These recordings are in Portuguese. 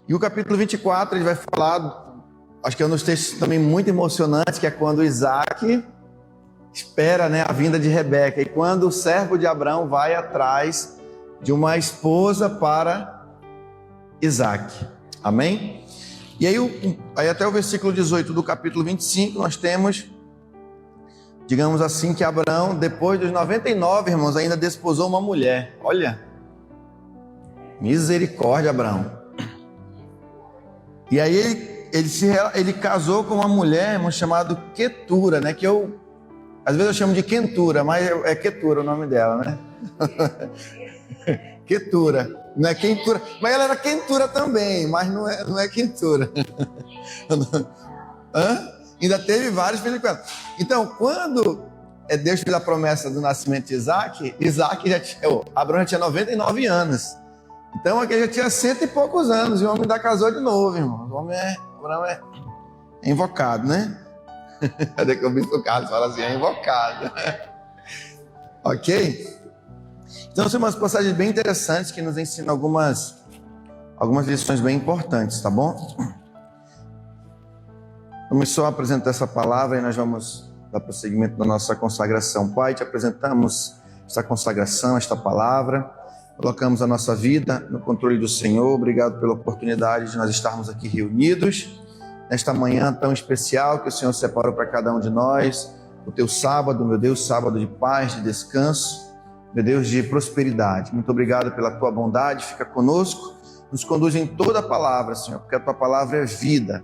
E o capítulo 24, ele vai falar, acho que é um dos textos também muito emocionantes, que é quando Isaac espera, né, a vinda de Rebeca. E quando o servo de Abraão vai atrás de uma esposa para Isaac. Amém? E aí até o versículo 18 do capítulo 25, nós temos, digamos assim, que Abraão, depois dos 99, irmãos, ainda desposou uma mulher. Olha, misericórdia, Abraão. E aí ele casou com uma mulher, irmão, chamada Quetura, né? Que às vezes eu chamo de Quentura, mas é Quetura o nome dela, né? Quetura, não é Quentura, mas ela era Quentura também, mas não é Quentura. Ainda teve vários filhos com ela. Então, quando Deus fez a promessa do nascimento de Isaac Abraão já tinha 99 anos. Então aqui já tinha 100 e poucos anos, e o homem ainda casou de novo, irmão. Abraão é invocado, né? Cadê que o bispo Carlos fala assim, é invocado. Ok? Então são umas passagens bem interessantes que nos ensinam algumas lições bem importantes, tá bom? Vamos só apresentar essa palavra e nós vamos dar prosseguimento da nossa consagração. Pai, te apresentamos esta consagração, esta palavra. Colocamos a nossa vida no controle do Senhor. Obrigado pela oportunidade de nós estarmos aqui reunidos nesta manhã tão especial que o Senhor separou para cada um de nós. O teu sábado, meu Deus, sábado de paz, de descanso, meu Deus, de prosperidade. Muito obrigado pela tua bondade. Fica conosco, nos conduz em toda a palavra, Senhor, porque a tua palavra é vida.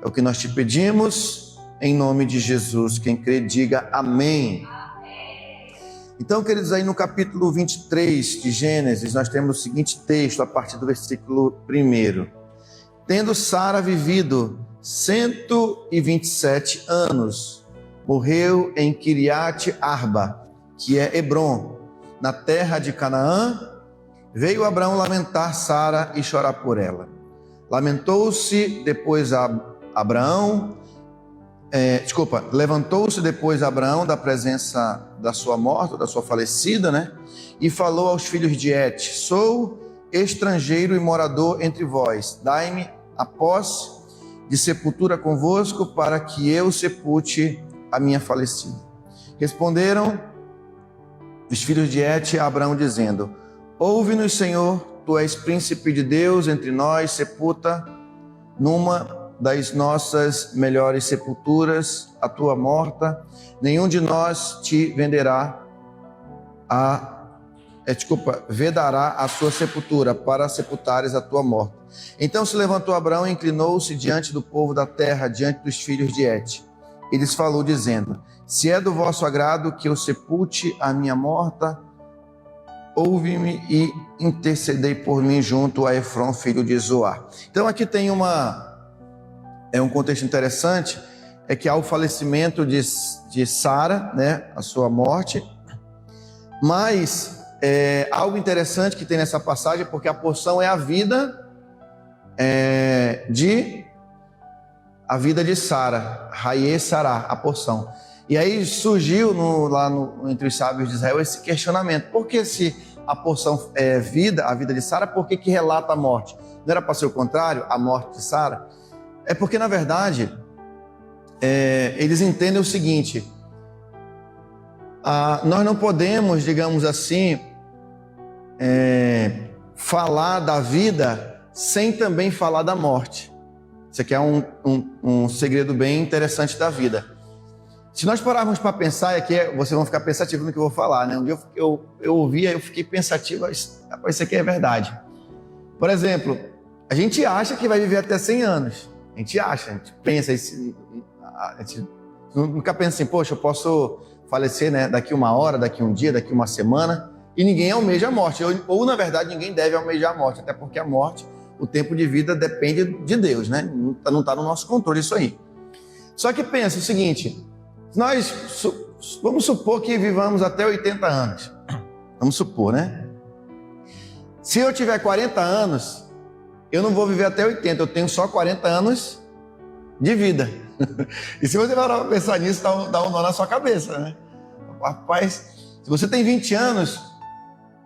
É o que nós te pedimos em nome de Jesus. Quem crê, diga amém. Então, queridos, aí no capítulo 23 de Gênesis, nós temos o seguinte texto, a partir do versículo 1. Tendo Sara vivido 127 anos, morreu em Kiriat Arba, que é Hebrom, na terra de Canaã. Veio Abraão lamentar Sara e chorar por ela. Levantou-se depois Abraão da presença da sua morta, da sua falecida, né? E falou aos filhos de Et: sou estrangeiro e morador entre vós, dai-me a posse de sepultura convosco, para que eu sepulte a minha falecida. Responderam os filhos de Et a Abraão, dizendo: ouve-nos, Senhor, tu és príncipe de Deus entre nós, sepulta numa das nossas melhores sepulturas a tua morta. Nenhum de nós te vedará a sua sepultura, para sepultares a tua morta. Então se levantou Abraão e inclinou-se diante do povo da terra, diante dos filhos de Et. E lhes falou, dizendo: se é do vosso agrado que eu sepulte a minha morta, ouve-me e intercedei por mim junto a Efrom, filho de Zoar. Então aqui tem um contexto interessante, é que há o falecimento de Sara, né, a sua morte, mas algo interessante que tem nessa passagem, porque a porção é a vida de Sara, Raie Sará, a porção. E aí surgiu entre os sábios de Israel esse questionamento: por que se a porção é a vida de Sara, por que relata a morte? Não era para ser o contrário, a morte de Sara? É porque, na verdade, eles entendem o seguinte: nós não podemos, digamos assim, falar da vida sem também falar da morte. Isso aqui é um segredo bem interessante da vida. Se nós pararmos para pensar, aqui vocês vão ficar pensativos no que eu vou falar, né? Um dia eu ouvi, eu fiquei pensativo, rapaz, isso aqui é verdade. Por exemplo, a gente acha que vai viver até 100 anos. A gente pensa, a gente nunca pensa assim: poxa, eu posso falecer, né, daqui uma hora, daqui um dia, daqui uma semana, e ninguém almeja a morte, ou na verdade ninguém deve almejar a morte, até porque a morte, o tempo de vida depende de Deus, né? Não está no nosso controle isso aí. Só que pensa o seguinte: nós vamos supor que vivamos até 80 anos, vamos supor, né? Se eu tiver 40 anos, eu não vou viver até 80, eu tenho só 40 anos de vida. E se você parar para pensar nisso, dá um nó na sua cabeça, né? Rapaz, se você tem 20 anos,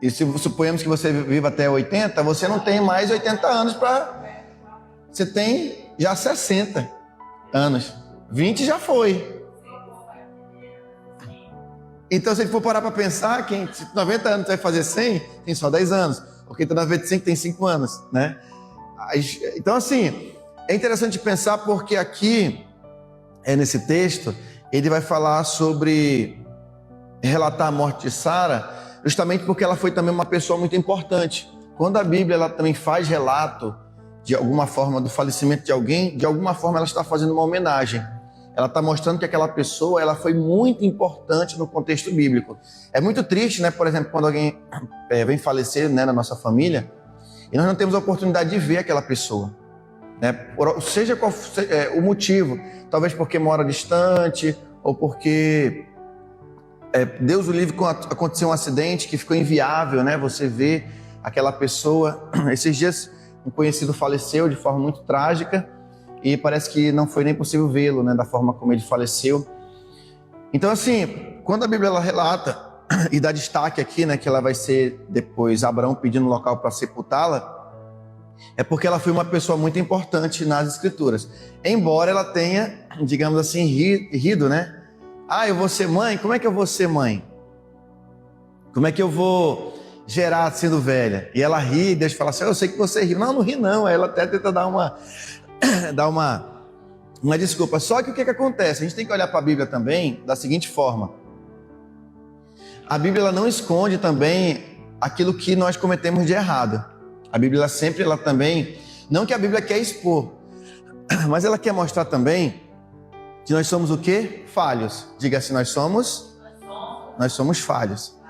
e se suponhamos que você viva até 80, você não tem mais 80 anos você tem já 60 anos. 20 já foi. Então, se a gente for parar para pensar, quem 90 anos vai fazer 100, tem só 10 anos. Ou quem está na 95 tem 5 anos, né? Então, assim, é interessante pensar porque aqui, nesse texto, ele vai falar sobre relatar a morte de Sara, justamente porque ela foi também uma pessoa muito importante. Quando a Bíblia ela também faz relato de alguma forma do falecimento de alguém, de alguma forma ela está fazendo uma homenagem. Ela está mostrando que aquela pessoa ela foi muito importante no contexto bíblico. É muito triste, né? Por exemplo, quando alguém vem falecer, né, na nossa família, e nós não temos a oportunidade de ver aquela pessoa, né? Seja qual o motivo, talvez porque mora distante, ou porque Deus o livre, aconteceu um acidente que ficou inviável, né? Você vê aquela pessoa. Esses dias um conhecido faleceu de forma muito trágica e parece que não foi nem possível vê-lo, né? Da forma como ele faleceu. Então, assim, quando a Bíblia ela relata e dá destaque aqui, né? Que ela vai ser depois Abraão pedindo um local para sepultá-la, é porque ela foi uma pessoa muito importante nas Escrituras. Embora ela tenha, digamos assim, rido, né? Ah, eu vou ser mãe? Como é que eu vou ser mãe? Como é que eu vou gerar sendo velha? E ela ri, e Deus fala assim, eu sei que você riu. Não, não ri não. Aí ela até tenta dar uma desculpa. Só que o que acontece? A gente tem que olhar para a Bíblia também da seguinte forma. A Bíblia ela não esconde também aquilo que nós cometemos de errado. A Bíblia sempre, ela também, não que a Bíblia quer expor, mas ela quer mostrar também que nós somos o quê? Falhos. Diga assim, nós somos falhos.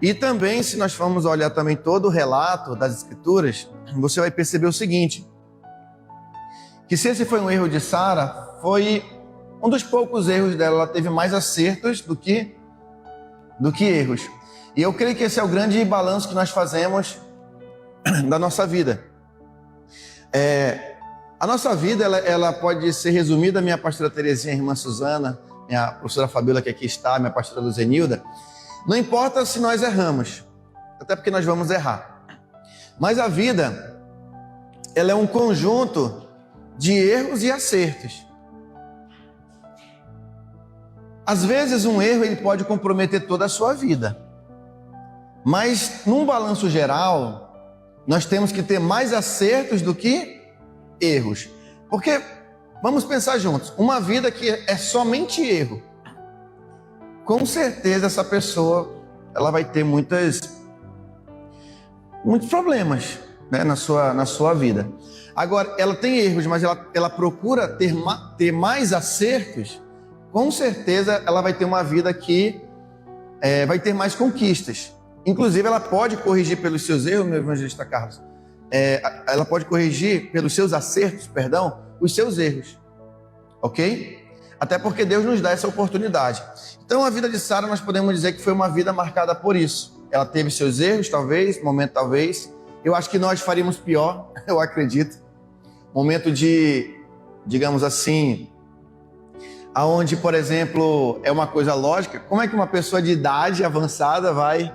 E também, se nós formos olhar também todo o relato das Escrituras, você vai perceber o seguinte, que se esse foi um erro de Sara, foi um dos poucos erros dela, ela teve mais acertos do que erros. E eu creio que esse é o grande balanço que nós fazemos da nossa vida. A nossa vida, ela pode ser resumida, minha pastora Terezinha, irmã Suzana, minha professora Fabiola que aqui está, minha pastora Luzenilda, não importa se nós erramos, até porque nós vamos errar. Mas a vida, ela é um conjunto de erros e acertos. Às vezes um erro ele pode comprometer toda a sua vida. Mas num balanço geral, nós temos que ter mais acertos do que erros. Porque, vamos pensar juntos, uma vida que é somente erro, com certeza essa pessoa ela vai ter muitos problemas, né, na sua vida. Agora, ela tem erros, mas ela procura ter mais acertos, com certeza ela vai ter uma vida que vai ter mais conquistas. Inclusive, ela pode corrigir pelos seus erros, meu evangelista Carlos. Ela pode corrigir pelos seus acertos, os seus erros. Ok? Até porque Deus nos dá essa oportunidade. Então, a vida de Sara, nós podemos dizer que foi uma vida marcada por isso. Ela teve seus erros, talvez, momento talvez. Eu acho que nós faríamos pior, eu acredito. Momento de, digamos assim, aonde, por exemplo, é uma coisa lógica. Como é que uma pessoa de idade avançada vai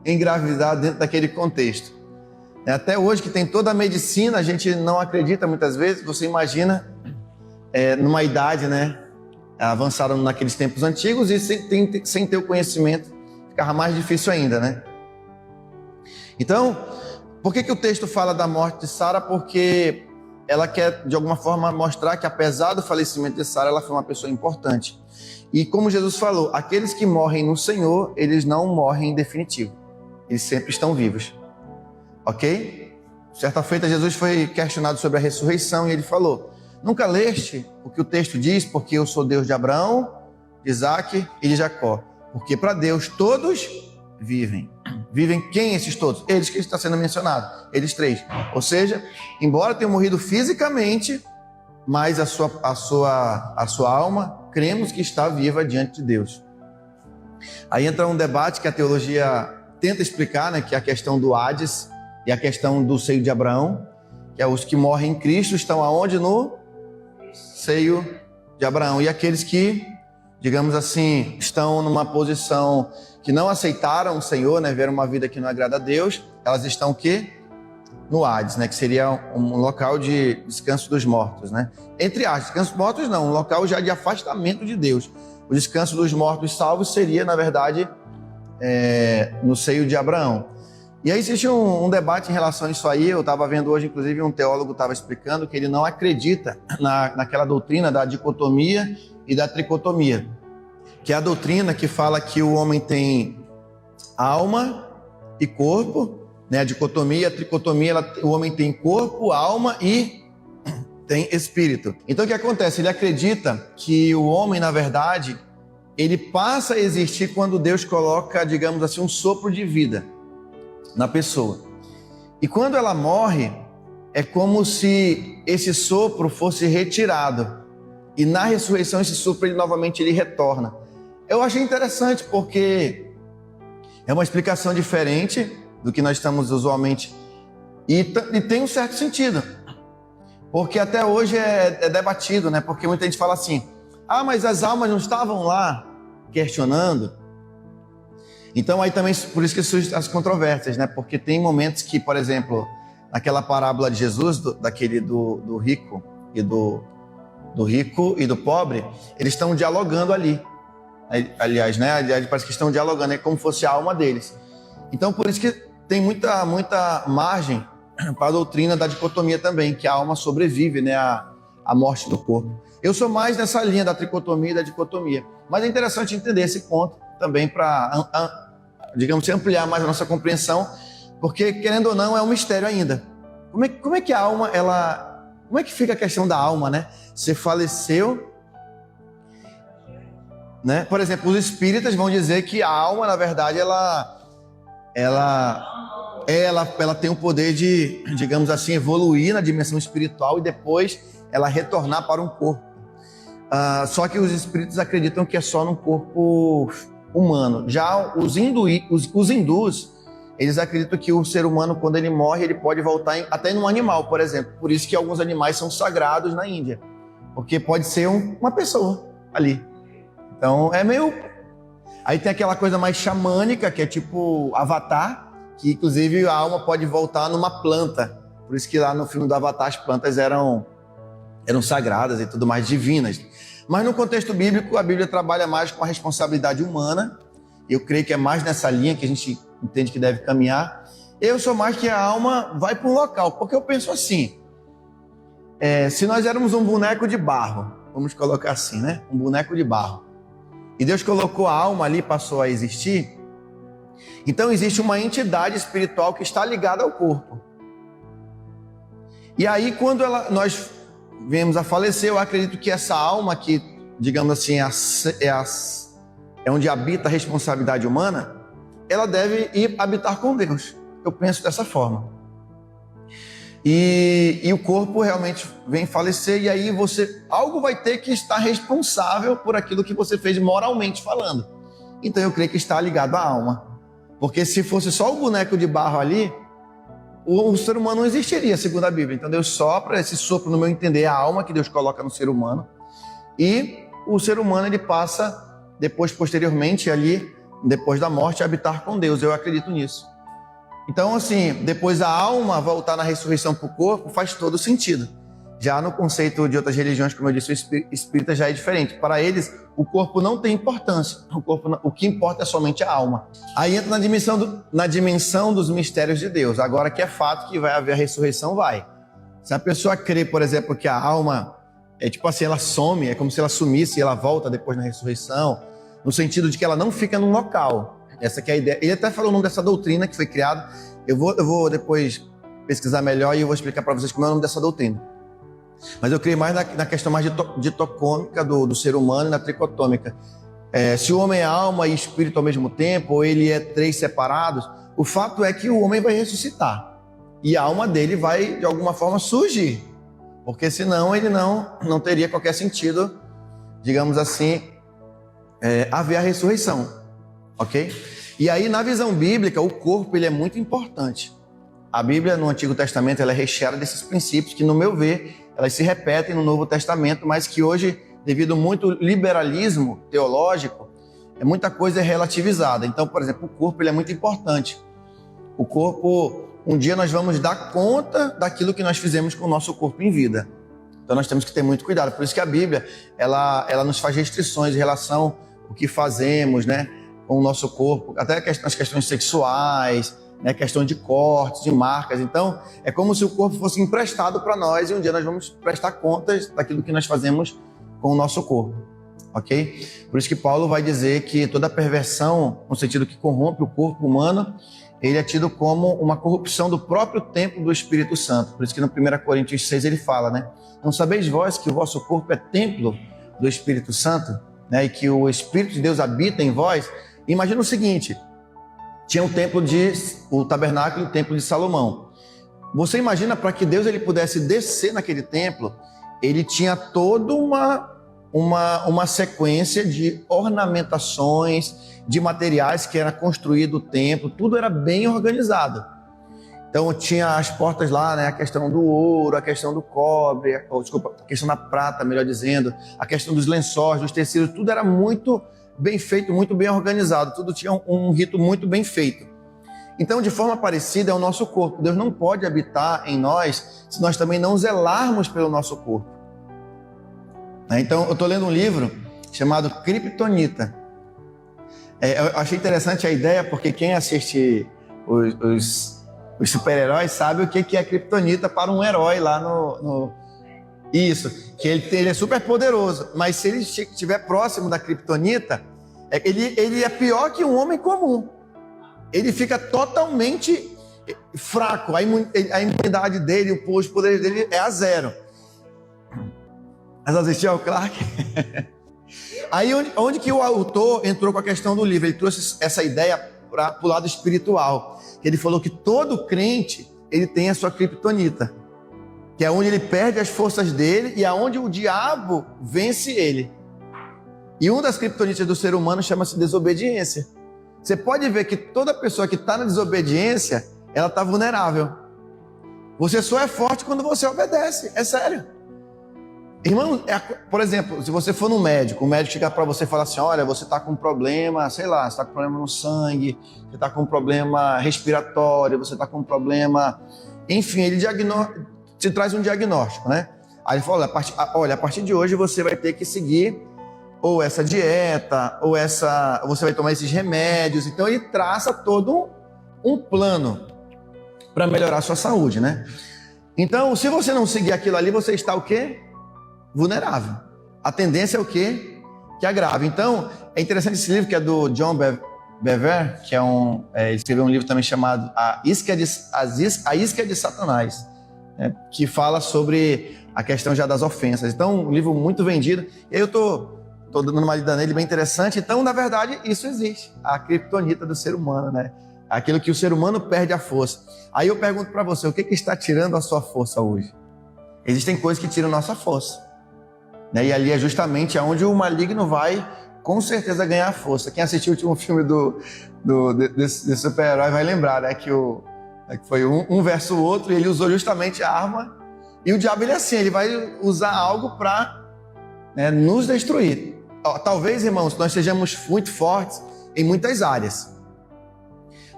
engravidar dentro daquele contexto? Até hoje, que tem toda a medicina, a gente não acredita muitas vezes. Você imagina numa idade, né, avançada naqueles tempos antigos e sem ter o conhecimento, ficava mais difícil ainda, né? Então, por que o texto fala da morte de Sara? Porque ela quer, de alguma forma, mostrar que apesar do falecimento de Sara, ela foi uma pessoa importante. E como Jesus falou, aqueles que morrem no Senhor, eles não morrem em definitivo. Eles sempre estão vivos. Ok? Certa feita, Jesus foi questionado sobre a ressurreição e ele falou, nunca leste o que o texto diz? Porque eu sou Deus de Abraão, de Isaac e de Jacó. Porque para Deus todos vivem. Vivem quem esses todos? Eles que está sendo mencionado. Eles três. Ou seja, embora tenham morrido fisicamente, mas a sua alma, cremos que está viva diante de Deus. Aí entra um debate que a teologia tenta explicar, né, que é a questão do Hades e a questão do seio de Abraão, que é os que morrem em Cristo estão aonde? No seio de Abraão. E aqueles que, digamos assim, estão numa posição que não aceitaram o Senhor, né, viveram uma vida que não agrada a Deus, elas estão o quê? no Hades, né? Que seria um local de descanso dos mortos, né? Entre aspas, descanso dos mortos não, um local já de afastamento de Deus. O descanso dos mortos salvos seria, na verdade, no seio de Abraão. E aí existe um debate em relação a isso aí. Eu estava vendo hoje, inclusive, um teólogo estava explicando que ele não acredita naquela doutrina da dicotomia e da tricotomia, que é a doutrina que fala que o homem tem alma e corpo, né? A dicotomia, a tricotomia, o homem tem corpo, alma e tem espírito. Então o que acontece? Ele acredita que o homem, na verdade, ele passa a existir quando Deus coloca, digamos assim, um sopro de vida na pessoa. E quando ela morre, é como se esse sopro fosse retirado. E na ressurreição, esse sopro novamente ele retorna. Eu achei interessante porque é uma explicação diferente do que nós estamos usualmente. E tem um certo sentido. Porque até hoje é debatido, né? Porque muita gente fala assim, mas as almas não estavam lá questionando. Então aí também, por isso que surgem as controvérsias, né? Porque tem momentos que, por exemplo, naquela parábola de Jesus, do rico e do rico e do pobre, eles estão dialogando ali. Aliás, né? Aliás, parece que estão dialogando, é como se fosse a alma deles. Então, por isso que tem muita margem para a doutrina da dicotomia também, que a alma sobrevive, né, à morte do corpo. Eu sou mais nessa linha da tricotomia e da dicotomia. Mas é interessante entender esse ponto também para, digamos, ampliar mais a nossa compreensão, porque, querendo ou não, é um mistério ainda. Como é que a alma, como é que fica a questão da alma, né? Você faleceu, né? Por exemplo, os espíritas vão dizer que a alma, na verdade, ela tem o poder de, digamos assim, evoluir na dimensão espiritual e depois ela retornar para um corpo. Só que os espíritos acreditam que é só num corpo humano. Já os hindus, eles acreditam que o ser humano, quando ele morre, ele pode voltar até num animal, por exemplo. Por isso que alguns animais são sagrados na Índia, porque pode ser uma pessoa ali. Então é meio... Aí tem aquela coisa mais xamânica, que é tipo Avatar, que inclusive a alma pode voltar numa planta. Por isso que lá no filme do Avatar as plantas eram sagradas e tudo mais, divinas. Mas no contexto bíblico, a Bíblia trabalha mais com a responsabilidade humana. Eu creio que é mais nessa linha que a gente entende que deve caminhar. Eu sou mais que a alma vai para um local, porque eu penso assim, se nós éramos um boneco de barro, vamos colocar assim, né? Um boneco de barro. E Deus colocou a alma ali, passou a existir. Então existe uma entidade espiritual que está ligada ao corpo. E aí quando nós viemos a falecer, eu acredito que essa alma que, digamos assim, é onde habita a responsabilidade humana, ela deve ir habitar com Deus. Eu penso dessa forma. E o corpo realmente vem falecer, e aí algo vai ter que estar responsável por aquilo que você fez moralmente falando. Então eu creio que está ligado à alma. Porque se fosse só o boneco de barro ali, o ser humano não existiria, segundo a Bíblia. Então Deus sopra, esse sopro, no meu entender, é a alma que Deus coloca no ser humano. E o ser humano, ele passa posteriormente ali, depois da morte, a habitar com Deus. Eu acredito nisso. Então, assim, depois a alma voltar na ressurreição para o corpo faz todo sentido. Já no conceito de outras religiões, como eu disse, o espírita já é diferente. Para eles, o corpo não tem importância. O que importa é somente a alma. Aí entra na dimensão dos mistérios de Deus. Agora que é fato que vai haver a ressurreição, vai. Se a pessoa crê, por exemplo, que a alma é tipo assim, ela some, é como se ela sumisse e ela volta depois na ressurreição, no sentido de que ela não fica num local. Essa que é a ideia. Ele até falou o nome dessa doutrina que foi criada. Eu vou depois pesquisar melhor e eu vou explicar para vocês como é o nome dessa doutrina. Mas eu creio mais na questão mais ditocômica do ser humano e na tricotômica. Se o homem é alma e espírito ao mesmo tempo, ou ele é três separados, o fato é que o homem vai ressuscitar. E a alma dele vai, de alguma forma, surgir. Porque senão ele não teria qualquer sentido, digamos assim, haver a ressurreição. Ok? E aí, na visão bíblica, o corpo ele é muito importante. A Bíblia, no Antigo Testamento, ela é recheada desses princípios que, no meu ver, elas se repetem no Novo Testamento, mas que hoje, devido a muito liberalismo teológico, muita coisa é relativizada. Então, por exemplo, o corpo ele é muito importante. O corpo, um dia nós vamos dar conta daquilo que nós fizemos com o nosso corpo em vida. Então nós temos que ter muito cuidado. Por isso que a Bíblia, ela nos faz restrições em relação ao que fazemos, né, com o nosso corpo, até as questões sexuais, né, questão de cortes, de marcas. Então é como se o corpo fosse emprestado para nós e um dia nós vamos prestar contas daquilo que nós fazemos com o nosso corpo, ok? Por isso que Paulo vai dizer que toda perversão, no sentido que corrompe o corpo humano, ele é tido como uma corrupção do próprio templo do Espírito Santo. Por isso que no 1 Coríntios 6 ele fala, né? Não sabeis vós que o vosso corpo é templo do Espírito Santo, né? E que o Espírito de Deus habita em vós? Imagina o seguinte, tinha o tabernáculo e o templo de Salomão. Você imagina, para que Deus ele pudesse descer naquele templo, ele tinha toda uma sequência de ornamentações, de materiais que era construído o templo, tudo era bem organizado. Então tinha as portas lá, né, a questão do ouro, a questão do cobre, a questão da prata, melhor dizendo, a questão dos lençóis, dos tecidos, tudo era muito bem feito, muito bem organizado, tudo tinha um rito muito bem feito. Então, de forma parecida, é o nosso corpo. Deus não pode habitar em nós se nós também não zelarmos pelo nosso corpo. Então, eu estou lendo um livro chamado Kryptonita. Eu achei interessante a ideia, porque quem assiste os super-heróis sabe o que é Kryptonita para um herói lá no... Isso, que ele é super poderoso, mas se ele estiver próximo da Kryptonita, ele é pior que um homem comum. Ele fica totalmente fraco, a imunidade dele, os poderes dele é a zero. Mas assistiu ao Clark? Aí onde que o autor entrou com a questão do livro? Ele trouxe essa ideia para o lado espiritual. Ele falou que todo crente ele tem a sua Kryptonita, que é onde ele perde as forças dele e aonde o diabo vence ele. E uma das Kryptonitas do ser humano chama-se desobediência. Você pode ver que toda pessoa que está na desobediência, ela está vulnerável. Você só é forte quando você obedece, é sério. Irmão, por exemplo, se você for no médico, o médico chega para você e fala assim, olha, você está com um problema, sei lá, você está com problema no sangue, você está com um problema respiratório, você está com um problema... Enfim, ele te traz um diagnóstico, né? Aí ele fala, olha, a partir de hoje você vai ter que seguir ou essa dieta, ou você vai tomar esses remédios. Então ele traça todo um plano para melhorar a sua saúde, né? Então, se você não seguir aquilo ali, você está o quê? Vulnerável. A tendência é o quê? Que agrave. Então, é interessante esse livro que é do John Bevere, que ele escreveu um livro também chamado A Isca de Satanás, né? Que fala sobre a questão já das ofensas. Então, um livro muito vendido. E aí eu estou dando uma lida nele bem interessante. Então, na verdade, isso existe. A Kryptonita do ser humano, né? Aquilo que o ser humano perde a força. Aí eu pergunto para você, o que está tirando a sua força hoje? Existem coisas que tiram nossa força, né? E ali é justamente onde o maligno vai, com certeza, ganhar força. Quem assistiu o último filme desse super-herói vai lembrar, né? Que foi um versus o outro, e ele usou justamente a arma. E o diabo, ele é assim, ele vai usar algo para, né, nos destruir. Talvez, irmãos, nós sejamos muito fortes em muitas áreas,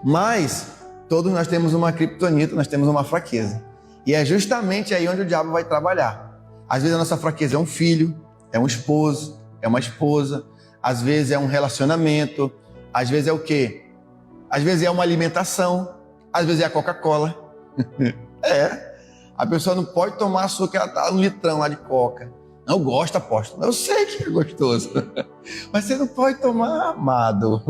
mas todos nós temos uma Kryptonita, nós temos uma fraqueza. E é justamente aí onde o diabo vai trabalhar. Às vezes a nossa fraqueza é um filho, é um esposo, é uma esposa, às vezes é um relacionamento, às vezes é o quê? Às vezes é uma alimentação, às vezes é a Coca-Cola. A pessoa não pode tomar açúcar, ela tá um litrão lá de Coca. Não gosta, apóstolo. Eu sei que é gostoso, mas você não pode tomar, amado.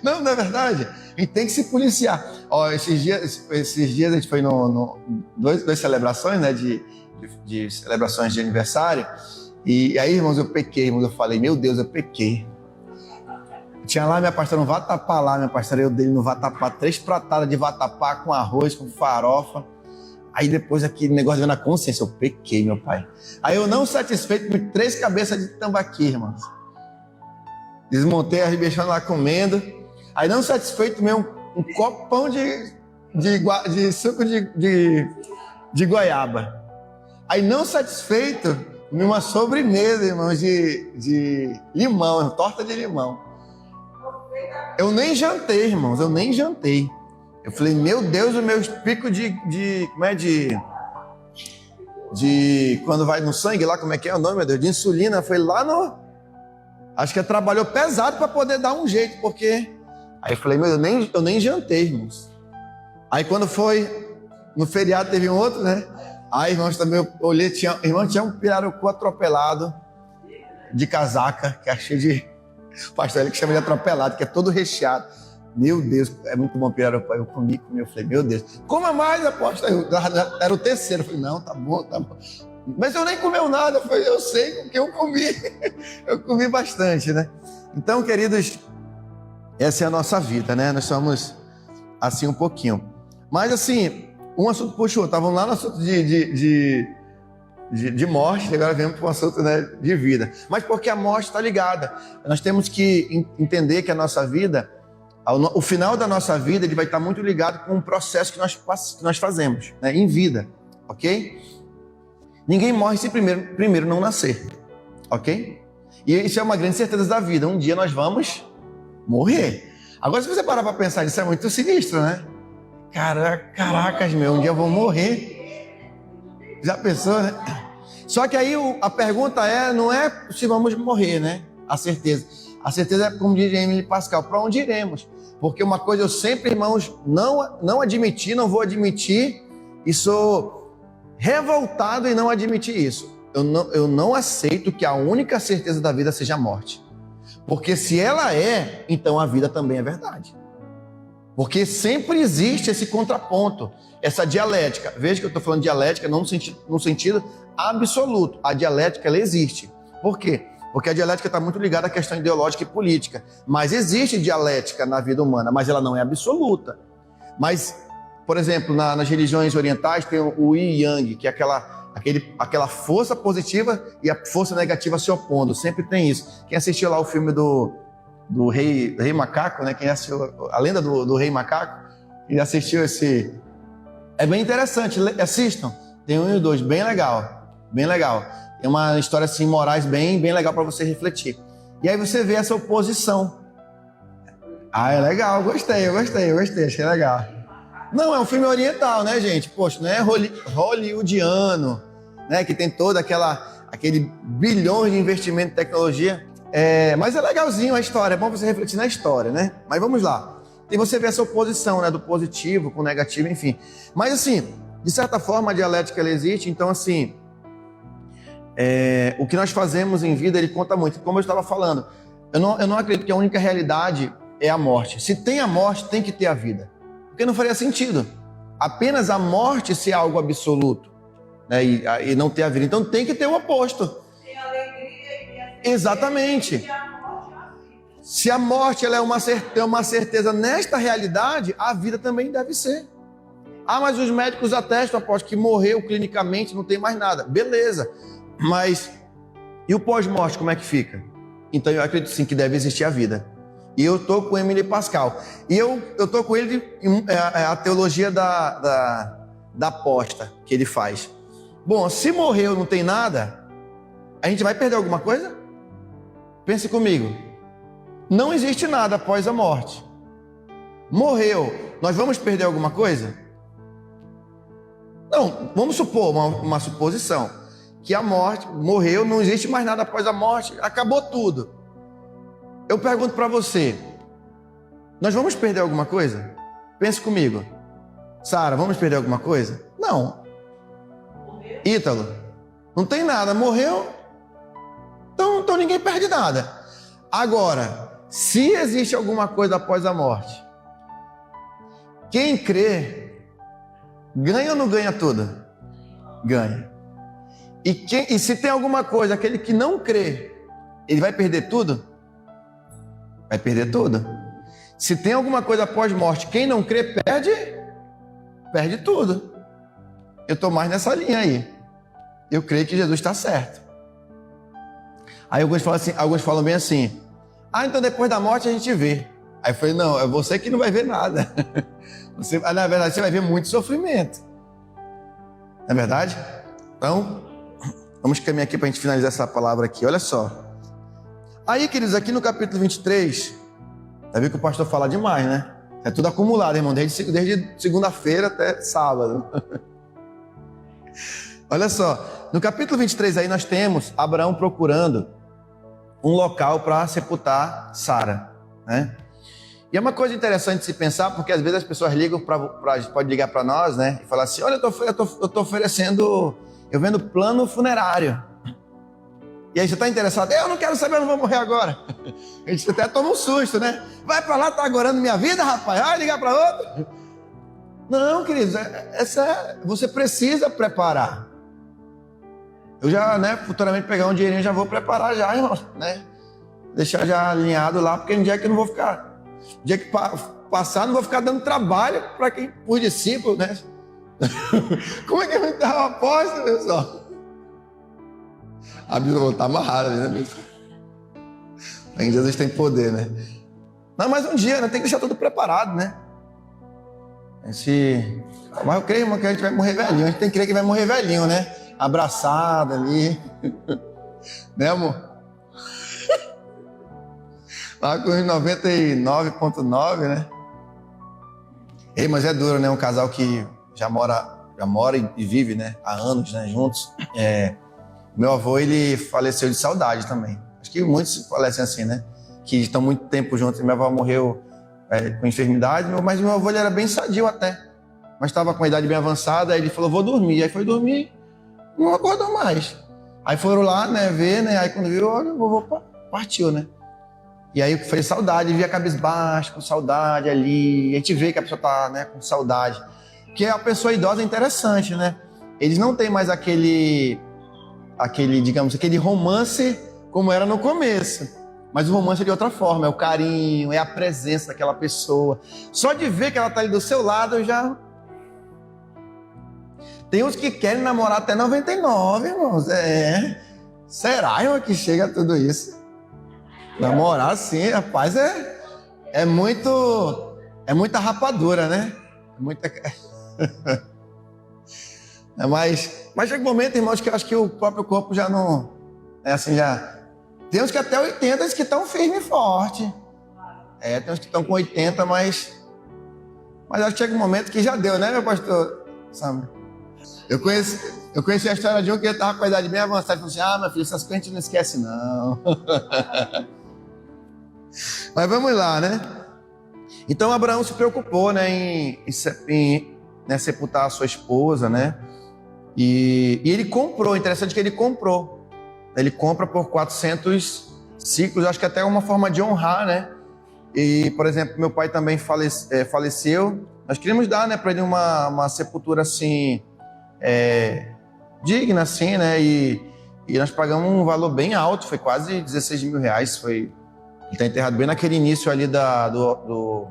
Não é verdade? A gente tem que se policiar. Esses dias a gente foi duas celebrações, né, de celebrações de aniversário. E aí, irmãos, eu pequei, irmãos. Eu falei, meu Deus, eu pequei. Tinha lá minha pastora no vatapá lá, minha pastora, eu dei no vatapá, 3 pratadas de vatapá com arroz, com farofa. Aí depois aquele negócio veio na consciência, eu pequei, meu pai. Aí eu não satisfeito, comi 3 cabeças de tambaqui, irmãos. Desmontei as bichas lá comendo. Aí não satisfeito, tomei um copão de suco de goiaba. Aí não satisfeito, comi uma sobremesa, irmãos, de limão, torta de limão. Eu nem jantei, irmãos, eu nem jantei. Eu falei, meu Deus, o meu pico como é de quando vai no sangue lá, como é que é o nome, meu Deus? De insulina, foi lá no... Acho que trabalhou pesado para poder dar um jeito, porque... Aí eu falei, meu Deus, eu nem jantei, irmãos. Aí quando foi, no feriado teve um outro, né? Aí, irmãos, também eu olhei, tinha um pirarucu atropelado de casaca, que é cheio de... Pastor, ele que chama de atropelado, que é todo recheado. Meu Deus, é muito bom pirarucu. Eu comi, eu falei, meu Deus. Coma mais, apóstolo. Era o terceiro. Eu falei, não, tá bom. Mas eu nem comeu nada. Eu falei, eu sei o que eu comi. Eu comi bastante, né? Então, queridos, essa é a nossa vida, né? Nós somos assim um pouquinho. Mas assim, um assunto puxou. Estavam lá no assunto de morte, agora vemos para um assunto, né, de vida. Mas porque a morte está ligada. Nós temos que entender que a nossa vida, o final da nossa vida, ele vai estar muito ligado com o processo que nós fazemos, né, em vida, ok? Ninguém morre se primeiro não nascer, ok? E isso é uma grande certeza da vida. Um dia nós vamos morrer. Agora, se você parar para pensar, isso é muito sinistro, né? Caracas, um dia eu vou morrer. Já pensou, né? Só que aí a pergunta não é se vamos morrer, né? A certeza é, como diz Emily Pascal, para onde iremos? Porque uma coisa eu sempre, irmãos, não vou admitir, e sou revoltado em não admitir isso. Eu não aceito que a única certeza da vida seja a morte. Porque se ela é, então a vida também é verdade. Porque sempre existe esse contraponto, essa dialética. Veja que eu estou falando dialética não no sentido absoluto. A dialética, ela existe. Por quê? Porque a dialética está muito ligada à questão ideológica e política. Mas existe dialética na vida humana, mas ela não é absoluta. Mas, por exemplo, nas religiões orientais tem o yin e yang, que é aquela força positiva e a força negativa se opondo. Sempre tem isso. Quem assistiu lá o filme do Rei Macaco, né? Quem assistiu a lenda do Rei Macaco e assistiu esse... É bem interessante, assistam. Tem 1 e 2, bem legal. Tem uma história assim, morais bem legal para você refletir. E aí você vê essa oposição. É legal, gostei, achei legal. Não, é um filme oriental, né, gente? Poxa, não é hollywoodiano, né? Que tem todo aquele bilhões de investimento em tecnologia. Mas é legalzinho a história, é bom você refletir na história, né? Mas vamos lá. E você vê essa oposição, né, do positivo com o negativo, enfim. Mas assim, de certa forma a dialética ela existe, então assim, o que nós fazemos em vida, ele conta muito. Como eu estava falando, eu não acredito que a única realidade é a morte. Se tem a morte, tem que ter a vida. Porque não faria sentido apenas a morte ser algo absoluto, né, e não ter a vida. Então tem que ter o oposto. Exatamente. Se a morte ela é uma certeza nesta realidade, a vida também deve ser. Mas os médicos atestam, após que morreu clinicamente, não tem mais nada. Beleza. Mas e o pós-morte, como é que fica? Então eu acredito sim que deve existir a vida. E eu estou com Emily Pascal. E eu estou com ele a teologia da aposta que ele faz. Bom, se morreu não tem nada, a gente vai perder alguma coisa? Pense comigo. Não existe nada após a morte. Morreu, nós vamos perder alguma coisa? Não, vamos supor uma suposição. Que a morte, morreu, não existe mais nada após a morte, acabou tudo. Eu pergunto para você, nós vamos perder alguma coisa? Pense comigo. Sara, vamos perder alguma coisa? Não. Ítalo, não tem nada, morreu, então ninguém perde nada. Agora, se existe alguma coisa após a morte, quem crê, ganha ou não ganha tudo? Ganha. E se tem alguma coisa, aquele que não crê, ele vai perder tudo? Vai perder tudo. Se tem alguma coisa após morte, quem não crê, perde tudo. Eu estou mais nessa linha aí. Eu creio que Jesus está certo. Aí alguns falam bem assim, então depois da morte a gente vê. Aí eu falei, não, é você que não vai ver nada. Na verdade, você vai ver muito sofrimento. Não é verdade? Então, vamos caminhar aqui para a gente finalizar essa palavra aqui. Olha só. Aí, queridos, aqui no capítulo 23, já viu que o pastor fala demais, né? É tudo acumulado, irmão, desde segunda-feira até sábado. Olha só, no capítulo 23 aí nós temos Abraão procurando um local para sepultar Sara, né? E é uma coisa interessante de se pensar, porque às vezes as pessoas ligam pode ligar para nós, né? E falar assim, olha, eu tô oferecendo, eu vendo plano funerário. E aí você está interessado? Eu não quero saber, eu não vou morrer agora. A gente até toma um susto, né? Vai para lá, tá agorando minha vida, rapaz. Vai ligar para outro. Não, queridos, você precisa preparar. Eu já, né, futuramente pegar um dinheirinho, já vou preparar já, irmão, né? Deixar já alinhado lá, porque no dia que eu não vou ficar... No dia que passar, não vou ficar dando trabalho para quem, por discípulo, né? Como é que eu estava a aposta, pessoal? A Bíblia vai estar amarrada, né? Aí Jesus tem poder, né? Não, mas um dia, né? Tem que deixar tudo preparado, né? Mas eu creio, irmão, que a gente vai morrer velhinho. A gente tem que crer que vai morrer velhinho, né? Abraçado ali. Né, amor? Lá com os 99,9, né? Ei, mas é duro, né? Um casal que já mora e vive, né? Há anos, né? Juntos. Meu avô, ele faleceu de saudade também. Acho que muitos falecem assim, né? Que estão muito tempo juntos. Meu avô morreu com enfermidade, mas meu avô ele era bem sadio até. Mas estava com a idade bem avançada, aí ele falou, vou dormir. Aí foi dormir, não acordou mais. Aí foram lá, né, ver, né? Aí quando viu, olha, o vovô partiu, né? E aí foi saudade, via cabisbaixo, com saudade ali. A gente vê que a pessoa tá, né, com saudade. Porque a pessoa idosa é interessante, né? Eles não têm mais aquele, digamos, aquele romance como era no começo. Mas o romance é de outra forma, é o carinho, é a presença daquela pessoa. Só de ver que ela tá ali do seu lado, eu já... Tem uns que querem namorar até 99, irmãos. Será, irmão, que chega a tudo isso? Namorar, sim, rapaz, é muita rapadura, né? Mas chega um momento, irmãos, que eu acho que o próprio corpo já não... É assim, já... Tem uns que até 80 que estão firme e forte. Tem uns que estão com 80, mas acho que chega um momento que já deu, né, meu pastor? Sabe? Eu conheci a história de um que estava com a idade bem avançada e falou assim, meu filho, essas coisas a gente não esquece, não. Mas vamos lá, né? Então Abraão se preocupou, né, em sepultar a sua esposa, né? E ele comprou, interessante que ele comprou. Ele compra por 400 ciclos, acho que até é uma forma de honrar, né? E, por exemplo, meu pai também faleceu. Nós queríamos dar, né, para ele uma sepultura assim, digna, assim, né? E nós pagamos um valor bem alto, foi quase 16 mil reais. Ele está enterrado bem naquele início ali do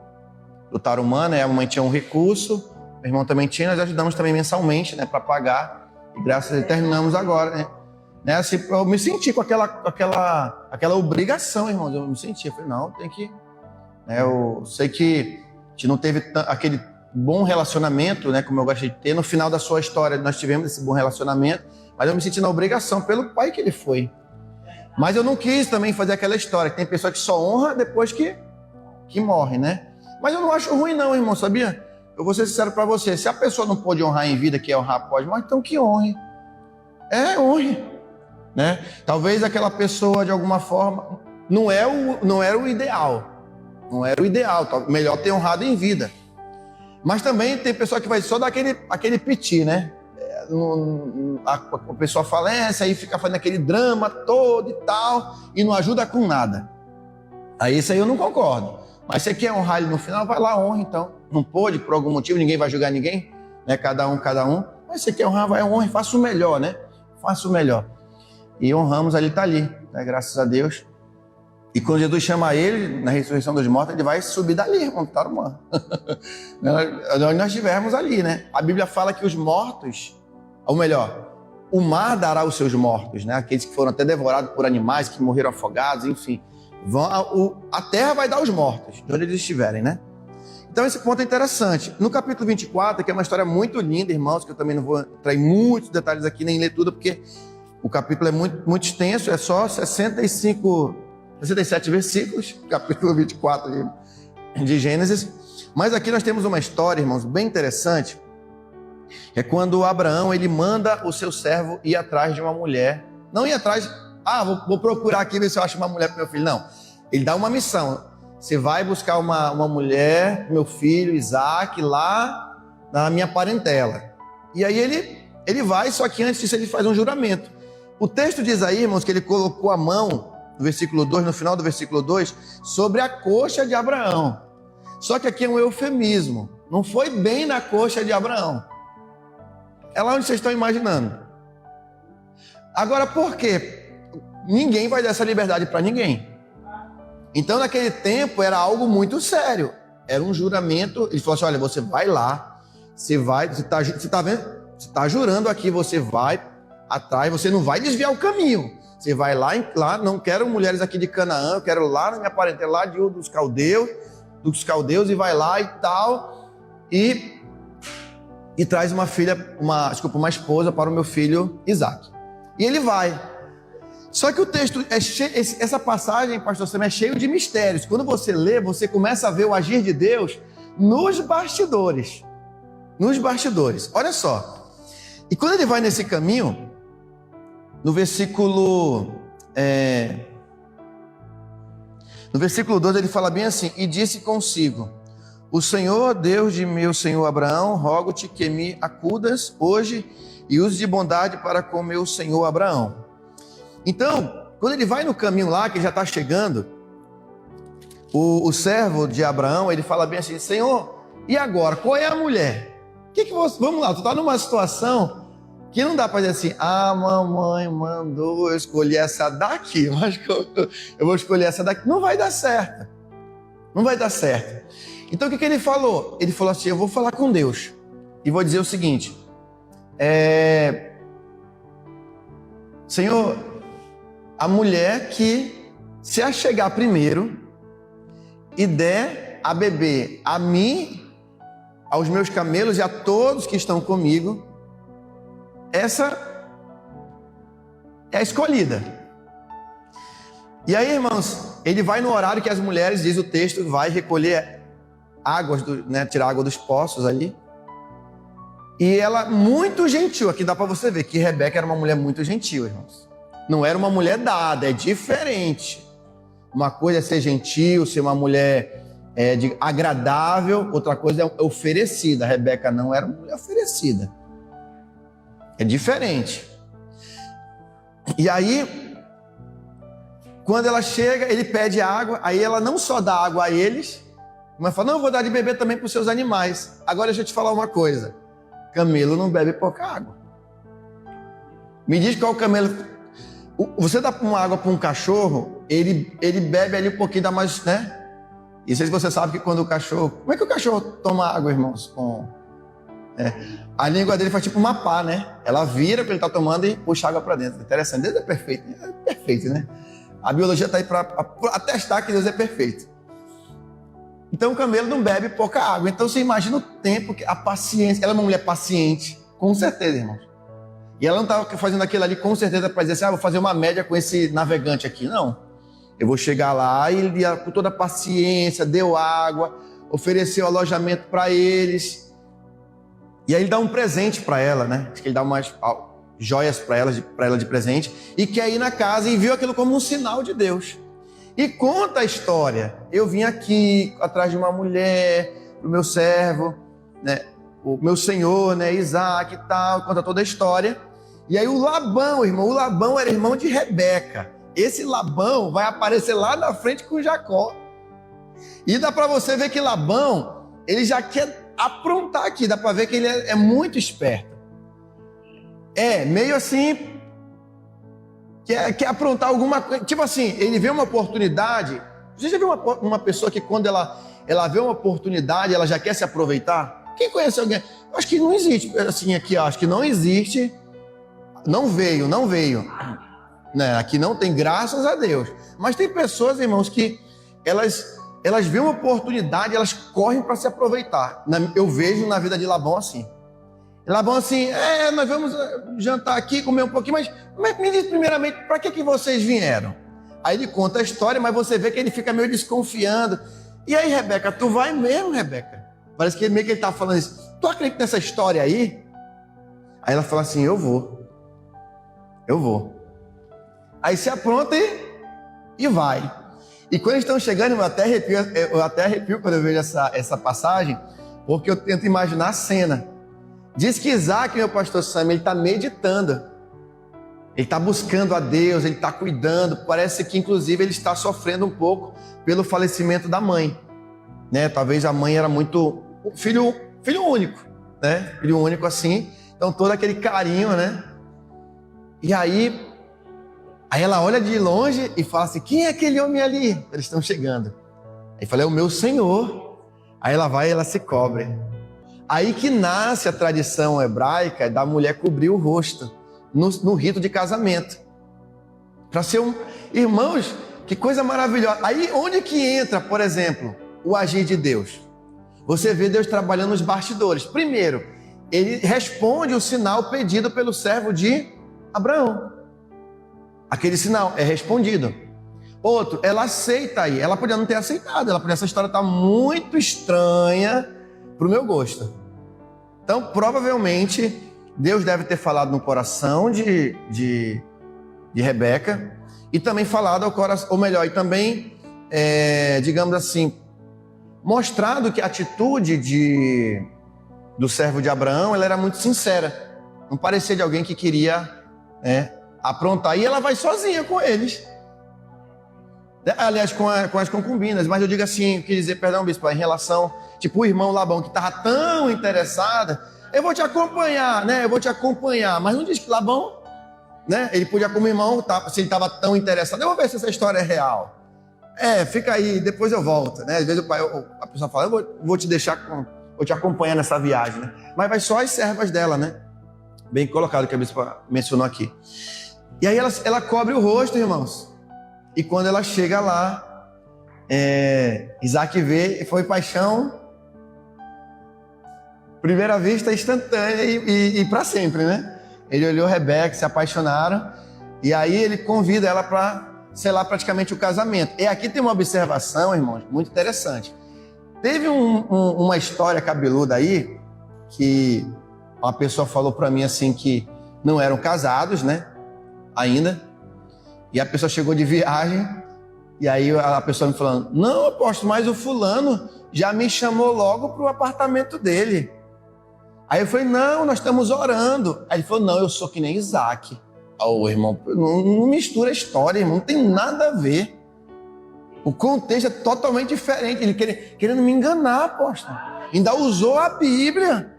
Tarumã, né? A mamãe tinha um recurso, meu irmão também tinha, nós ajudamos também mensalmente, né, para pagar. E graças a Deus terminamos agora, né? Assim, eu me senti com aquela obrigação, irmão. Eu me senti, eu falei, não, tem que... Eu sei que a gente não teve aquele bom relacionamento, né, como eu gostei de ter. No final da sua história, nós tivemos esse bom relacionamento, mas eu me senti na obrigação pelo pai que ele foi. Mas eu não quis também fazer aquela história, que tem pessoa que só honra depois que morre, né? Mas eu não acho ruim não, irmão, sabia? Eu vou ser sincero para você, se a pessoa não pode honrar em vida, que honrar pode, mas então que honre. Honre. Né? Talvez aquela pessoa, de alguma forma, não era o ideal. Não era o ideal, melhor ter honrado em vida. Mas também tem pessoa que vai só dar aquele piti, né? A pessoa falece, aí fica fazendo aquele drama todo e tal, e não ajuda com nada. Aí isso aí eu não concordo. Mas você quer honrar ele no final, vai lá, honra então. Não pôde, por algum motivo, ninguém vai julgar ninguém, né? Cada um. Mas você quer honrar, vai honrar e faça o melhor, né? Faça o melhor. E honramos, ele está ali, né? Graças a Deus. E quando Jesus chama ele, na ressurreição dos mortos, ele vai subir dali, irmão, tá no mar. Onde nós estivermos ali, né? A Bíblia fala que os mortos, ou melhor, o mar dará os seus mortos, né? Aqueles que foram até devorados por animais, que morreram afogados, enfim. A terra vai dar os mortos, de onde eles estiverem, né? Então esse ponto é interessante. No capítulo 24, que é uma história muito linda, irmãos, que eu também não vou entrar em muitos detalhes aqui, nem ler tudo, porque o capítulo é muito, muito extenso, é só 67 versículos, capítulo 24. de Gênesis. Mas aqui nós temos uma história, irmãos, bem interessante. É quando Abraão, ele manda o seu servo ir atrás de uma mulher. Não ir atrás, vou procurar aqui ver se eu acho uma mulher para meu filho. Não, ele dá uma missão. Você vai buscar uma mulher, meu filho Isaac, lá na minha parentela. E aí ele vai, só que antes disso ele faz um juramento. O texto diz aí, irmãos, que ele colocou a mão, no versículo 2, no final do versículo 2, sobre a coxa de Abraão. Só que aqui é um eufemismo. Não foi bem na coxa de Abraão. É lá onde vocês estão imaginando. Agora, por quê? Ninguém vai dar essa liberdade para ninguém. Então, naquele tempo, era algo muito sério. Era um juramento. Ele falou assim, olha, você vai lá, você está vendo? Você está jurando aqui, você vai atrás, você não vai desviar o caminho. Você vai lá, não quero mulheres aqui de Canaã, eu quero lá na minha parentela, lá dos caldeus, e vai lá e tal, e traz uma esposa para o meu filho Isaac. E ele vai. Só que o texto essa passagem, pastor Sam, é cheio de mistérios. Quando você lê, você começa a ver o agir de Deus nos bastidores. Nos bastidores. Olha só. E quando ele vai nesse caminho, no versículo 12 ele fala bem assim, e disse consigo, o Senhor, Deus de meu senhor Abraão, rogo-te que me acudas hoje e use de bondade para com meu senhor Abraão. Então, quando ele vai no caminho lá, que já está chegando, o servo de Abraão, ele fala bem assim, Senhor, e agora, qual é a mulher? Vamos lá, tu está numa situação que não dá para dizer assim, mamãe mandou eu escolher essa daqui, mas eu vou escolher essa daqui. Não vai dar certo. Não vai dar certo. Então o que ele falou? Ele falou assim, eu vou falar com Deus e vou dizer o seguinte, Senhor, a mulher que se achegar primeiro e der a beber a mim, aos meus camelos e a todos que estão comigo, essa é a escolhida. E aí, irmãos, ele vai no horário que as mulheres, diz o texto, vai recolher águas, tirar água dos poços ali. E ela, muito gentil, aqui dá para você ver que Rebeca era uma mulher muito gentil, irmãos. Não era uma mulher dada, é diferente. Uma coisa é ser gentil, ser uma mulher agradável, outra coisa é oferecida. A Rebeca não era uma mulher oferecida. É diferente. E aí, quando ela chega, ele pede água, aí ela não só dá água a eles, mas fala, não, eu vou dar de beber também para os seus animais. Agora deixa eu te falar uma coisa, camelo não bebe pouca água. Me diz qual camelo... Você dá uma água para um cachorro, ele bebe ali um pouquinho, dá mais, né? E se você sabe que quando o cachorro... Como é que o cachorro toma água, irmãos? A língua dele faz tipo uma pá, né? Ela vira para ele estar tomando e puxa água para dentro. Interessante. Deus é perfeito. É perfeito, né? A biologia está aí para atestar que Deus é perfeito. Então o camelo não bebe pouca água. Então você imagina o tempo, a paciência. Ela é uma mulher paciente, com certeza, irmãos. E ela não estava fazendo aquilo ali com certeza para dizer assim, vou fazer uma média com esse navegante aqui. Não. Eu vou chegar lá e ele, com toda a paciência, deu água, ofereceu alojamento para eles. E aí ele dá um presente para ela, né? Acho que ele dá umas joias para ela de presente. E quer ir na casa e viu aquilo como um sinal de Deus. E conta a história. Eu vim aqui atrás de uma mulher, do meu servo, né? O meu senhor, né? Isaac e tal. Conta toda a história. E aí o Labão, irmão, o Labão era irmão de Rebeca. Esse Labão vai aparecer lá na frente com Jacó. E dá para você ver que Labão, ele já quer aprontar aqui. Dá para ver que ele é muito esperto. Meio assim, quer aprontar alguma coisa. Tipo assim, ele vê uma oportunidade. Você já viu uma pessoa que quando ela vê uma oportunidade, ela já quer se aproveitar? Quem conhece alguém? Acho que não existe. Assim, aqui, acho que não existe. Não veio. Né? Aqui não tem, graças a Deus. Mas tem pessoas, irmãos, que elas veem uma oportunidade, elas correm para se aproveitar. Eu vejo na vida de Labão assim. Labão assim, nós vamos jantar aqui, comer um pouquinho, mas me diz primeiramente, para que vocês vieram? Aí ele conta a história, mas você vê que ele fica meio desconfiando. E aí, Rebeca, tu vai mesmo, Rebeca? Parece que meio que ele tá falando isso. Tu acredita nessa história aí? Aí ela fala assim, eu vou. Aí se apronta e vai. E quando eles estão chegando, eu até arrepio quando eu vejo essa passagem, porque eu tento imaginar a cena. Diz que Isaac, meu pastor Sam, ele está meditando. Ele está buscando a Deus, ele está cuidando. Parece que, inclusive, ele está sofrendo um pouco pelo falecimento da mãe. Né? Talvez a mãe era muito... Filho único, né? Filho único assim. Então, todo aquele carinho, né? E aí ela olha de longe e fala assim, quem é aquele homem ali? Eles estão chegando. Aí fala, é o meu Senhor. Aí ela vai e ela se cobre. Aí que nasce a tradição hebraica da mulher cobrir o rosto no rito de casamento. Para ser Irmãos, que coisa maravilhosa. Aí onde que entra, por exemplo, o agir de Deus? Você vê Deus trabalhando nos bastidores. Primeiro, ele responde o sinal pedido pelo servo de Abraão. Aquele sinal é respondido. Outro, ela aceita aí. Ela podia não ter aceitado. Essa história está muito estranha para o meu gosto. Então, provavelmente, Deus deve ter falado no coração de Rebeca e também falado ao coração, ou melhor, e também, digamos assim, mostrado que a atitude do servo de Abraão, ela era muito sincera. Não parecia de alguém que queria aprontar. E ela vai sozinha com eles. Aliás, com as concubinas. Mas eu digo assim, eu queria dizer, perdão, bispo, em relação, tipo, o irmão Labão, que estava tão interessado, eu vou te acompanhar, né? Eu vou te acompanhar. Mas não diz que Labão, né? Ele podia, como irmão, se ele estava tão interessado, eu vou ver se essa história é real. Fica aí, depois eu volto, né? Às vezes a pessoa fala, eu vou te deixar, vou te acompanhar nessa viagem, né? Mas vai só as servas dela, né? Bem colocado que a bispa mencionou aqui. E aí ela cobre o rosto, irmãos. E quando ela chega lá, Isaac vê, foi paixão, primeira vista instantânea e para sempre, né? Ele olhou Rebeca, se apaixonaram, e aí ele convida ela para selar praticamente o casamento. E aqui tem uma observação, irmãos, muito interessante. Teve uma história cabeluda aí, que uma pessoa falou para mim assim, que não eram casados, né? Ainda. E a pessoa chegou de viagem, e aí a pessoa me falando, não, apóstolo, mas o fulano já me chamou logo para o apartamento dele. Aí eu falei, não, nós estamos orando. Aí ele falou, não, eu sou que nem Isaac. Irmão, não mistura a história, irmão, não tem nada a ver. O contexto é totalmente diferente. Ele querendo me enganar, apóstolo. Ainda usou a Bíblia.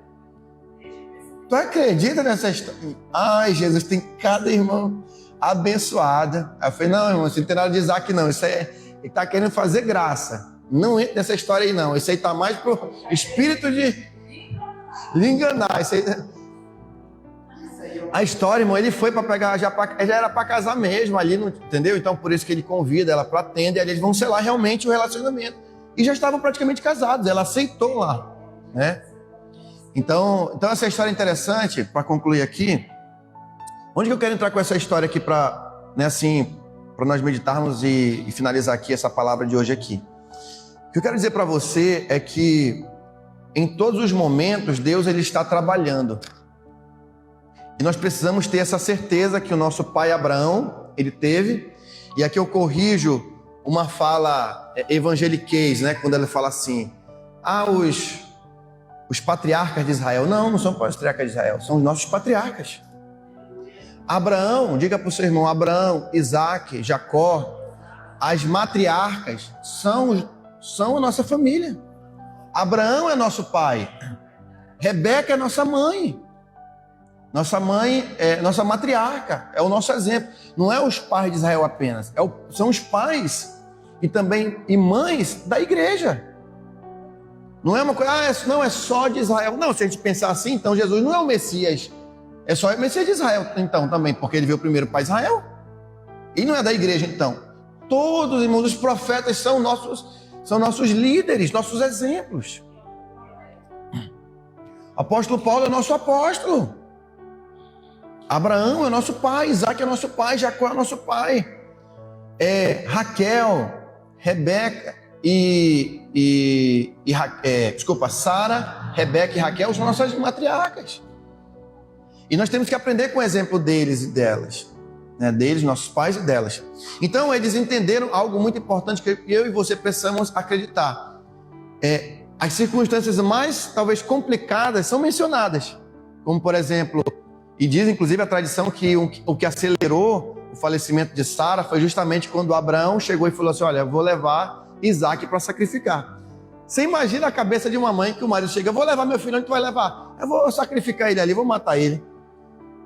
Tu acredita nessa história? Ai, Jesus, tem cada irmão abençoada. Aí eu falei, não, irmão, isso não tem nada de Isaac, não. Isso ele está querendo fazer graça. Não entra nessa história aí, não. Isso aí está mais pro espírito de lhe enganar. Isso aí... A história, irmão, ele foi para pegar, já era para casar mesmo ali, entendeu? Então, por isso que ele convida ela para a tenda, e ali eles vão selar realmente o relacionamento. E já estavam praticamente casados, ela aceitou lá, né? Então essa história é interessante, para concluir aqui. Onde que eu quero entrar com essa história aqui para, né, assim, para nós meditarmos e finalizar aqui essa palavra de hoje aqui? O que eu quero dizer para você é que em todos os momentos Deus ele está trabalhando. E nós precisamos ter essa certeza que o nosso pai Abraão, ele teve. E aqui eu corrijo uma fala evangeliquez, né? Quando ele fala assim, os patriarcas de Israel. Não são patriarcas de Israel, são os nossos patriarcas. Abraão, diga para o seu irmão, Abraão, Isaac, Jacó, as matriarcas são a nossa família. Abraão é nosso pai. Rebeca é nossa mãe. Nossa mãe é nossa matriarca, é o nosso exemplo. Não é os pais de Israel apenas, são os pais e também mães da igreja. Não é uma coisa, não é só de Israel. Não, se a gente pensar assim, então Jesus não é o Messias. É só o Messias de Israel, então, também, porque ele veio primeiro para Israel. E não é da igreja, então. Todos, irmãos, os profetas são nossos líderes, nossos exemplos. O apóstolo Paulo é nosso apóstolo. Abraão é nosso pai, Isaac é nosso pai, Jacó é nosso pai. Raquel, Rebeca, Sara, Rebeca e Raquel são nossas matriarcas. E nós temos que aprender com o exemplo deles e delas, né? Deles, nossos pais e delas. Então eles entenderam algo muito importante que eu e você precisamos acreditar. As circunstâncias mais, talvez, complicadas são mencionadas. Como, por exemplo, e diz inclusive a tradição que o que acelerou o falecimento de Sara foi justamente quando Abraão chegou e falou assim: olha, eu vou levar Isaac para sacrificar. Você imagina a cabeça de uma mãe que o marido chega: eu vou levar meu filho, onde tu vai levar? Eu vou sacrificar ele ali, vou matar ele.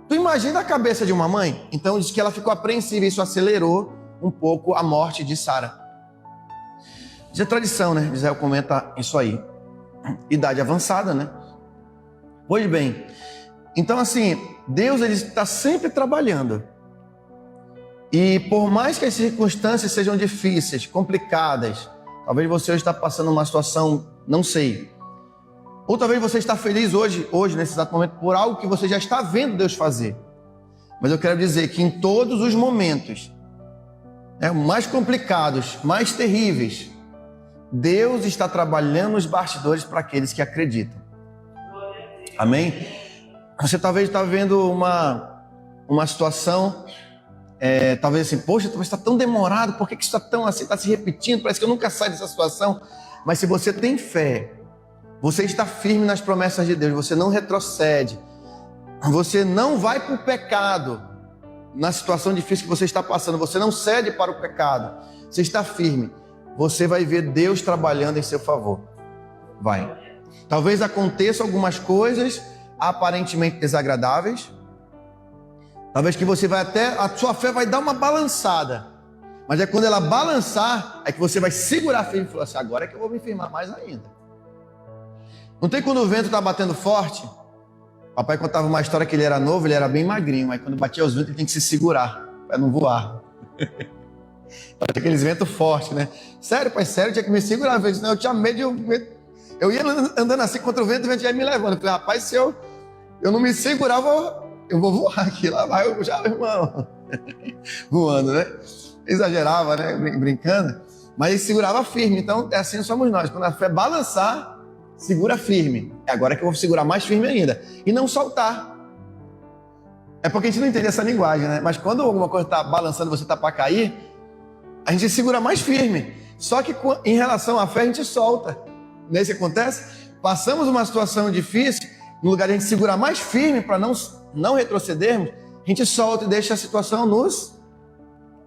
Tu imagina a cabeça de uma mãe? Então diz que ela ficou apreensiva e isso acelerou um pouco a morte de Sara. Isso é tradição, né? Israel comenta isso aí. Idade avançada, né? Pois bem, então assim, Deus ele está sempre trabalhando. E por mais que as circunstâncias sejam difíceis, complicadas, talvez você hoje está passando uma situação, não sei. Ou talvez você está feliz hoje, nesse exato momento, por algo que você já está vendo Deus fazer. Mas eu quero dizer que em todos os momentos, mais complicados, mais terríveis, Deus está trabalhando nos bastidores para aqueles que acreditam. Amém? Você talvez está vendo uma situação, talvez assim, poxa, talvez está tão demorado, por que isso está tão assim, está se repetindo, parece que eu nunca saio dessa situação. Mas se você tem fé, você está firme nas promessas de Deus, você não retrocede, você não vai para o pecado, na situação difícil que você está passando, você não cede para o pecado, você está firme, você vai ver Deus trabalhando em seu favor. Vai. Talvez aconteçam algumas coisas aparentemente desagradáveis, talvez que você vai a sua fé vai dar uma balançada, mas é quando ela balançar, é que você vai segurar firme e falar assim: agora é que eu vou me firmar mais ainda. Não tem quando o vento está batendo forte? Papai contava uma história que ele era novo, ele era bem magrinho, mas quando batia os ventos ele tem que se segurar para não voar. Aqueles ventos fortes, né? Sério, pai, sério, eu tinha que me segurar, senão eu tinha medo eu ia andando assim contra o vento ia me levando. Eu falei: rapaz, se eu não me segurar, eu vou voar aqui, lá vai eu já, irmão. Voando, né? Exagerava, né? Brincando, mas ele segurava firme. Então, assim somos nós. Quando a fé balançar, segura firme. É agora que eu vou segurar mais firme ainda. E não soltar. É porque a gente não entende essa linguagem, né? Mas quando alguma coisa está balançando, você está para cair, a gente segura mais firme. Só que em relação à fé, a gente solta. Não é isso que acontece? Passamos uma situação difícil, no lugar de a gente segurar mais firme para não retrocedermos, a gente solta e deixa a situação nos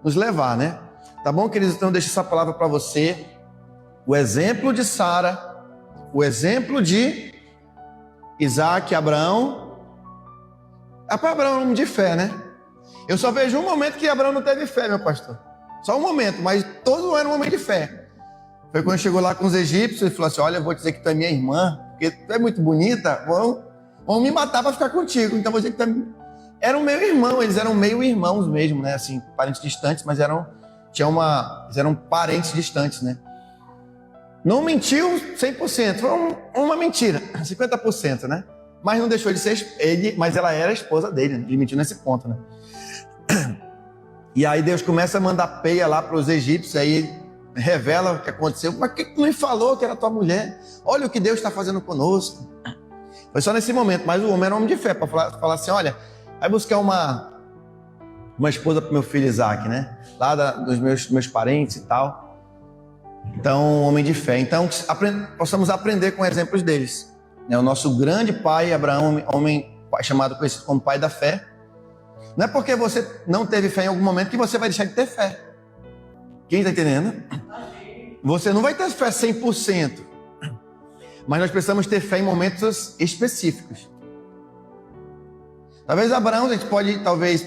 levar, né? Tá bom, queridos? Então deixa essa palavra para você. O exemplo de Sara, o exemplo de Isaac, Abraão. Abraão é um homem de fé, né? Eu só vejo um momento que Abraão não teve fé, meu pastor. Só um momento, mas todo era um homem de fé. Foi quando chegou lá com os egípcios e falou assim: olha, eu vou dizer que tu é minha irmã, porque tu é muito bonita, vão me matar para ficar contigo. Então vou dizer que tu é... Eram meio irmão, eles eram meio irmãos mesmo, né? Assim, parentes distantes, mas eles eram parentes distantes, né? Não mentiu 100%, foi uma mentira, 50%, né? Mas não deixou de ser ele, mas ela era a esposa dele, né? Ele mentiu nesse ponto, né? E aí Deus começa a mandar peia lá para os egípcios, aí revela o que aconteceu. Mas que tu me falou que era tua mulher? Olha o que Deus está fazendo conosco. Foi só nesse momento, mas o homem era um homem de fé, para falar assim: olha, vai buscar uma esposa para o meu filho Isaac, né? Lá dos meus parentes e tal. Então, um homem de fé. Então, possamos aprender com exemplos deles. O nosso grande pai, Abraão, chamado conhecido como pai da fé. Não é porque você não teve fé em algum momento que você vai deixar de ter fé. Quem está entendendo? Você não vai ter fé 100%. Mas nós precisamos ter fé em momentos específicos. Talvez Abraão, a gente pode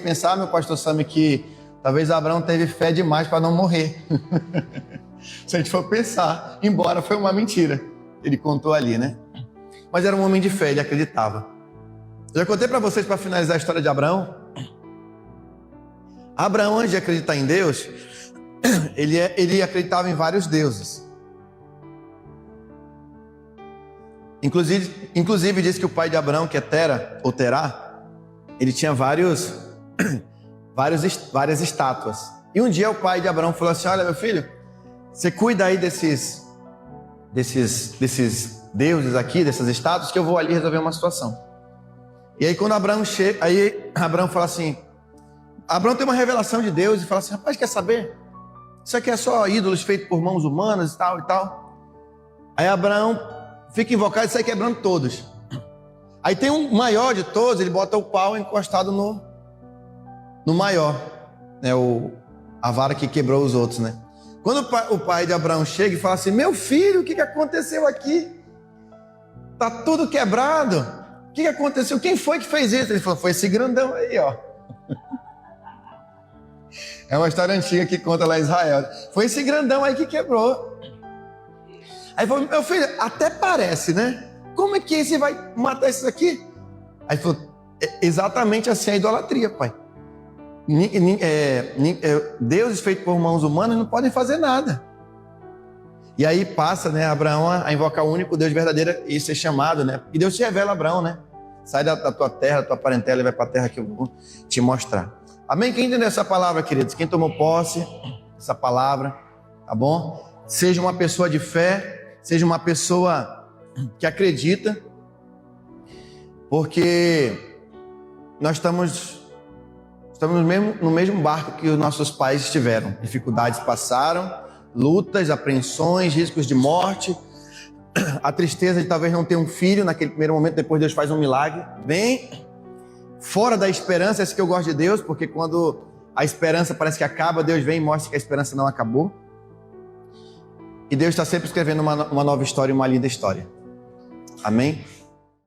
pensar, meu pastor Sami, que talvez Abraão teve fé demais para não morrer. Se a gente for pensar, embora foi uma mentira. Ele contou ali, né? Mas era um homem de fé, ele acreditava. Eu já contei para vocês, para finalizar a história de Abraão. Abraão, antes de acreditar em Deus, ele acreditava em vários deuses. Inclusive diz que o pai de Abraão, que é Tera, ou Terá, ele tinha várias estátuas. E um dia o pai de Abraão falou assim: olha, meu filho, Você cuida aí desses deuses aqui, dessas estátuas, que eu vou ali resolver uma situação. E aí quando Abraão chega, aí Abraão fala assim, Abraão tem uma revelação de Deus e fala assim, rapaz, quer saber? Isso aqui é só ídolos feitos por mãos humanas e tal e tal. Aí Abraão fica invocado e sai quebrando todos. Aí tem um maior de todos, ele bota o pau encostado no maior, né? A vara que quebrou os outros, né? Quando o pai de Abraão chega e fala assim, meu filho, o que aconteceu aqui? Tá tudo quebrado. O que aconteceu? Quem foi que fez isso? Ele falou, foi esse grandão aí, ó. É uma história antiga que conta lá em Israel. Foi esse grandão aí que quebrou. Aí falou, meu filho, até parece, né? Como é que você vai matar isso aqui? Aí falou, exatamente assim é a idolatria, pai. Deuses feitos por mãos humanas não podem fazer nada. E aí passa, né, Abraão a invocar o único Deus verdadeiro e ser chamado, né? E Deus te revela a Abraão, né? Sai da tua terra, da tua parentela e vai para a terra que eu vou te mostrar. Amém? Quem entendeu essa palavra, queridos? Quem tomou posse dessa palavra, tá bom? Seja uma pessoa de fé, seja uma pessoa que acredita, porque nós estamos no mesmo barco que os nossos pais estiveram. Dificuldades passaram, lutas, apreensões, riscos de morte, a tristeza de talvez não ter um filho naquele primeiro momento, depois Deus faz um milagre. Vem fora da esperança, é isso que eu gosto de Deus, porque quando a esperança parece que acaba, Deus vem e mostra que a esperança não acabou. E Deus está sempre escrevendo uma nova história, uma linda história. Amém?